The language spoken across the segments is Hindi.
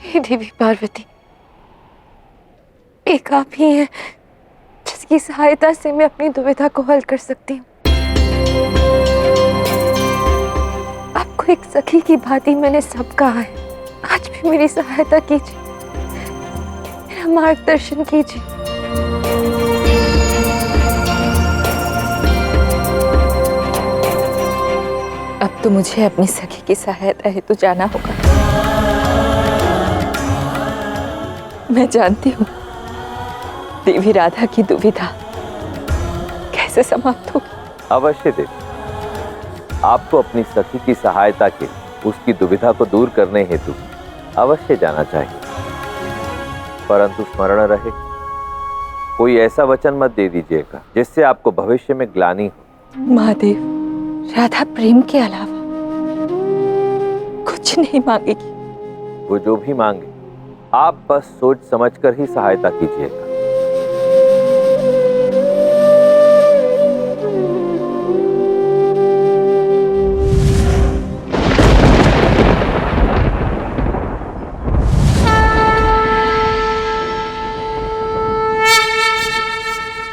हे देवी पार्वती, एक आप ही हैं जिसकी सहायता से मैं अपनी दुविधा को हल कर सकती हूँ। आपको एक सखी की भांति मैंने सब कहा है, आज भी मेरी सहायता कीजिए, मेरा मार्गदर्शन कीजिए। अब तो मुझे अपनी सखी की सहायता हेतु जाना होगा। मैं जानती हूँ देवी राधा की दुविधा कैसे समाप्त होगी। अवश्य देवी, आपको अपनी सखी की सहायता के उसकी दुविधा को दूर करने हेतु अवश्य जाना चाहिए, परंतु स्मरण रहे कोई ऐसा वचन मत दे दीजिएगा जिससे आपको भविष्य में ग्लानि हो। महादेव, राधा प्रेम के अलावा कुछ नहीं मांगेगी। वो जो भी मांगे आप बस सोच समझकर ही सहायता कीजिएगा।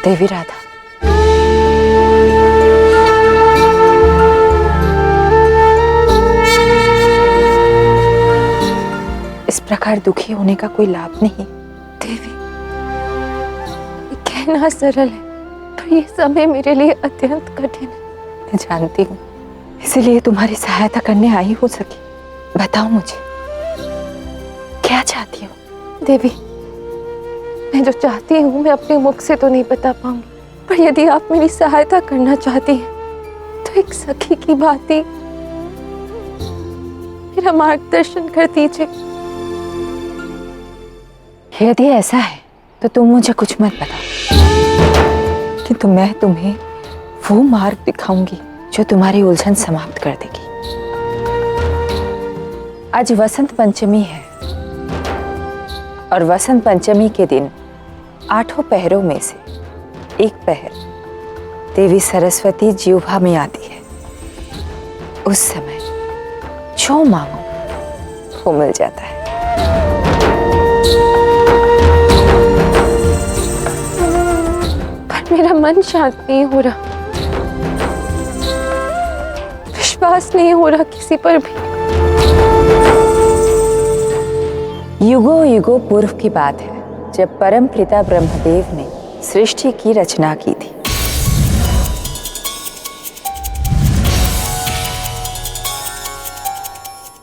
देवी राधा, इस प्रकार दुखी होने का कोई लाभ नहीं। देवी, ये कहना सरल है पर यह समय मेरे लिए अत्यंत कठिन है। मैं जानती हूँ, इसीलिए तुम्हारी सहायता करने आई हो सकी। बताओ मुझे क्या चाहती हो? देवी, मैं जो चाहती हूँ मैं अपने मुख से तो नहीं बता पाऊंगी, पर यदि आप मेरी सहायता करना चाहती हैं तो एक सखी की भांति मेरा मार्गदर्शन कर दीजिए। यदि ऐसा है तो तुम मुझे कुछ मत बताओ, किंतु मैं तुम्हें वो मार्ग दिखाऊंगी जो तुम्हारी उलझन समाप्त कर देगी। आज वसंत पंचमी है और वसंत पंचमी के दिन 8 पहरों में से एक पहर देवी सरस्वती जीवभा में आती है। उस समय जो मांगो वो मिल जाता है। पर मेरा मन शांत नहीं हो रहा, विश्वास नहीं हो रहा किसी पर भी। युगों युगों पूर्व की बात है जब परम पिता ब्रह्मदेव ने सृष्टि की रचना की थी।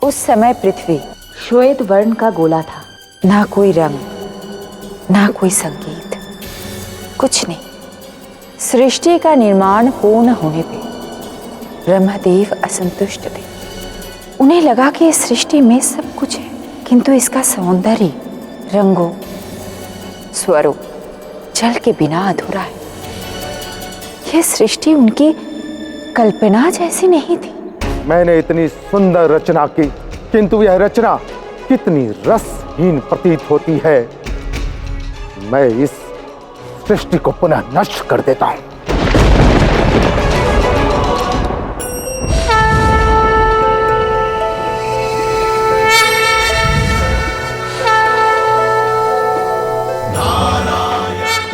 उस समय पृथ्वी श्वेत वर्ण का गोला था, ना कोई रंग, ना कोई संगीत, कुछ नहीं। सृष्टि का निर्माण पूर्ण होने पे ब्रह्मदेव असंतुष्ट थे। उन्हें लगा कि इस सृष्टि में सब कुछ है, किंतु इसका सौंदर्य, रंगों, स्वरों, जल के बिना अधूरा है। यह सृष्टि उनकी कल्पना जैसी नहीं थी। मैंने इतनी सुंदर रचना की, किंतु यह रचना कितनी रसहीन प्रतीत होती है। मैं इस सृष्टि को पुनः नष्ट कर देता हूं।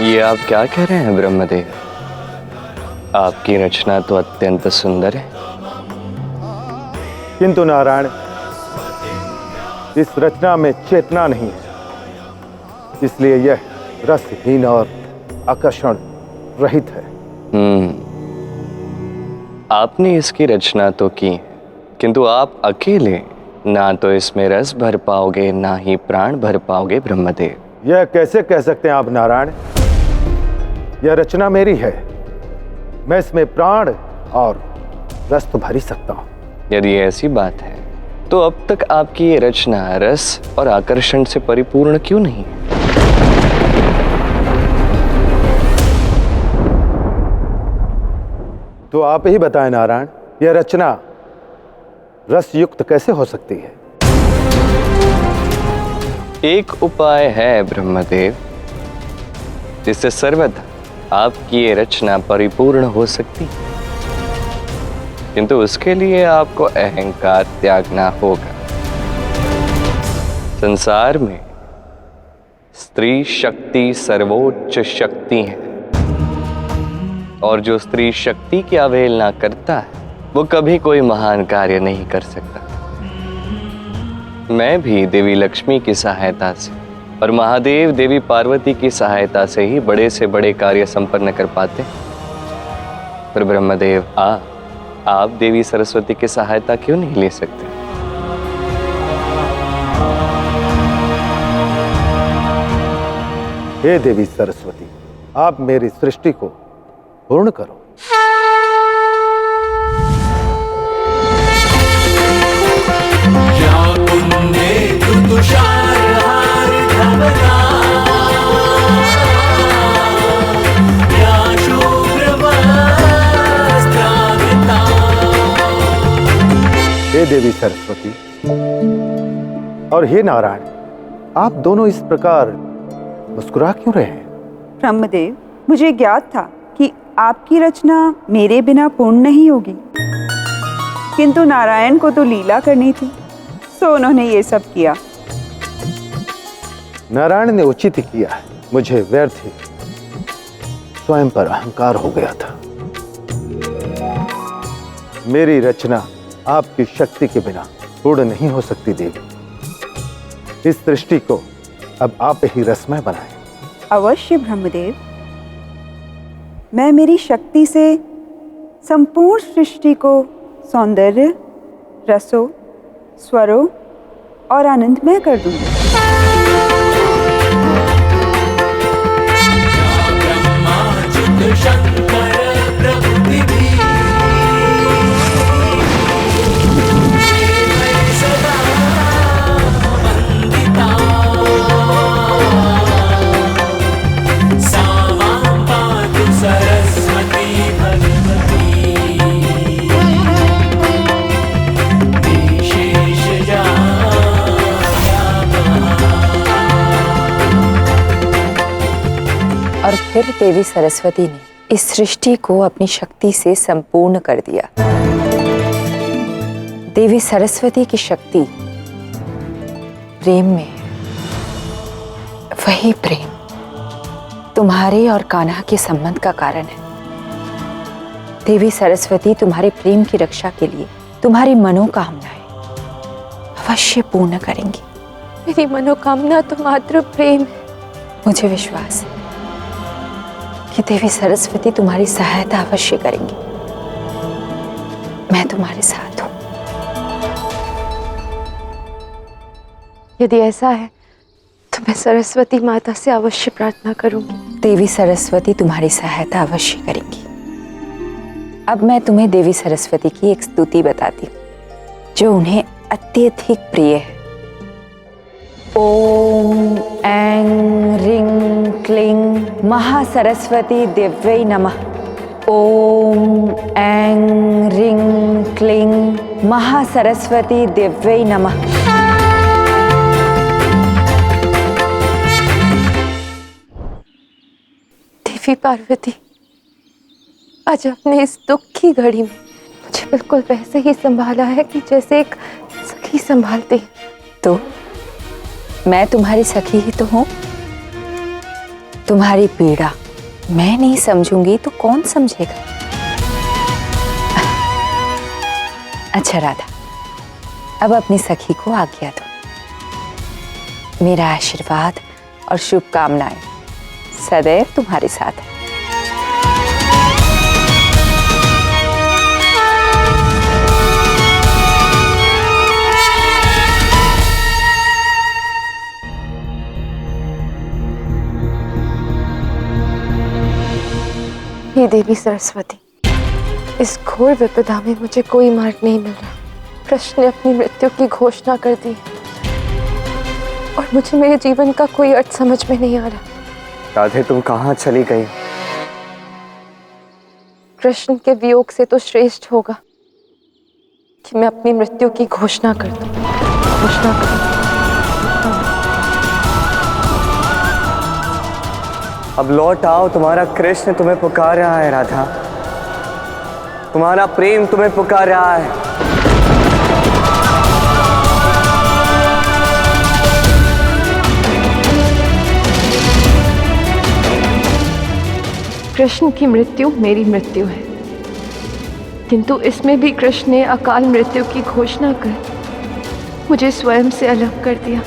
ये आप क्या कह रहे हैं ब्रह्मदेव? आपकी रचना तो अत्यंत सुंदर है, किंतु नारायण, इस रचना में चेतना नहीं है, इसलिए यह रसहीन और आकर्षण रहित है। आपने इसकी रचना तो की, किंतु आप अकेले ना तो इसमें रस भर पाओगे ना ही प्राण भर पाओगे ब्रह्मदेव। यह कैसे कह सकते हैं आप नारायण? यह रचना मेरी है, मैं इसमें प्राण और रस तो भर ही सकता हूं। यदि ऐसी बात है तो अब तक आपकी ये रचना रस और आकर्षण से परिपूर्ण क्यों नहीं? तो आप ही बताएं नारायण, यह रचना रस युक्त कैसे हो सकती है? एक उपाय है ब्रह्मदेव, जिससे सर्वथा आपकी ये रचना परिपूर्ण हो सकती, किंतु उसके लिए आपको अहंकार त्यागना होगा। संसार में स्त्री शक्ति सर्वोच्च शक्ति है, और जो स्त्री शक्ति की अवहेलना करता है वो कभी कोई महान कार्य नहीं कर सकता। मैं भी देवी लक्ष्मी की सहायता से और महादेव देवी पार्वती की सहायता से ही बड़े से बड़े कार्य संपन्न कर पाते। पर ब्रह्मदेव आप देवी सरस्वती की सहायता क्यों नहीं ले सकते? हे देवी सरस्वती, आप मेरी सृष्टि को पूर्ण करो। हे देवी सरस्वती और हे नारायण, आप दोनों इस प्रकार मुस्कुरा क्यों रहे हैं? ब्रह्मदेव, मुझे ज्ञात था कि आपकी रचना मेरे बिना पूर्ण नहीं होगी, किंतु नारायण को तो लीला करनी थी, सो उन्होंने ये सब किया। नारायण ने उचित ही किया है, मुझे व्यर्थ ही स्वयं पर अहंकार हो गया था। मेरी रचना आपकी शक्ति के बिना पूर्ण नहीं हो सकती देवी। इस सृष्टि को अब आप ही रसमय बनाएं। अवश्य ब्रह्मदेव, मैं मेरी शक्ति से संपूर्ण सृष्टि को सौंदर्य, रसों, स्वरों और आनंदमय कर दूंगी। और फिर देवी सरस्वती ने इस सृष्टि को अपनी शक्ति से संपूर्ण कर दिया। देवी सरस्वती की शक्ति प्रेम में है। वही प्रेम तुम्हारे और कान्हा के संबंध का कारण है। देवी सरस्वती तुम्हारे प्रेम की रक्षा के लिए तुम्हारी मनोकामनाएं अवश्य पूर्ण करेंगी। मेरी मनोकामना तो मात्र प्रेम है। मुझे विश्वास है कि देवी सरस्वती तुम्हारी सहायता अवश्य करेंगी। मैं तुम्हारे साथ हूं। यदि ऐसा है तो मैं सरस्वती माता से अवश्य प्रार्थना करूंगी। देवी सरस्वती तुम्हारी सहायता अवश्य करेंगी। अब मैं तुम्हें देवी सरस्वती की एक स्तुति बताती हूँ जो उन्हें अत्यधिक प्रिय है। ओम ऐं ह्रीं क्लीं महासरस्वती दिव्यै नमः। ओम ऐं ह्रीं क्लीं महासरस्वती दिव्यै नमः। देवी पार्वती, आज अपने इस दुख की घड़ी में मुझे बिल्कुल वैसे ही संभाला है कि जैसे एक सखी संभालती है। तो मैं तुम्हारी सखी ही तो हूं। तुम्हारी पीड़ा मैं नहीं समझूंगी तो कौन समझेगा? अच्छा राधा, अब अपनी सखी को आज्ञा दो। मेरा आशीर्वाद और शुभकामनाएं सदैव तुम्हारे साथ है। हे देवी सरस्वती, इस घोर विपदा में मुझे कोई मार्ग नहीं मिल रहा। कृष्ण ने अपनी मृत्यु की घोषणा कर दी और मुझे मेरे जीवन का कोई अर्थ समझ में नहीं आ रहा। राधे, तुम कहाँ चली गई? कृष्ण के वियोग से तो श्रेष्ठ होगा कि मैं अपनी मृत्यु की घोषणा कर दूं। घोषणा कर दूं। अब लौट आओ, तुम्हारा कृष्ण तुम्हें पुकार रहा है राधा। तुम्हारा प्रेम तुम्हें पुकार रहा है। कृष्ण की मृत्यु मेरी मृत्यु है, किंतु इसमें भी कृष्ण ने अकाल मृत्यु की घोषणा कर मुझे स्वयं से अलग कर दिया।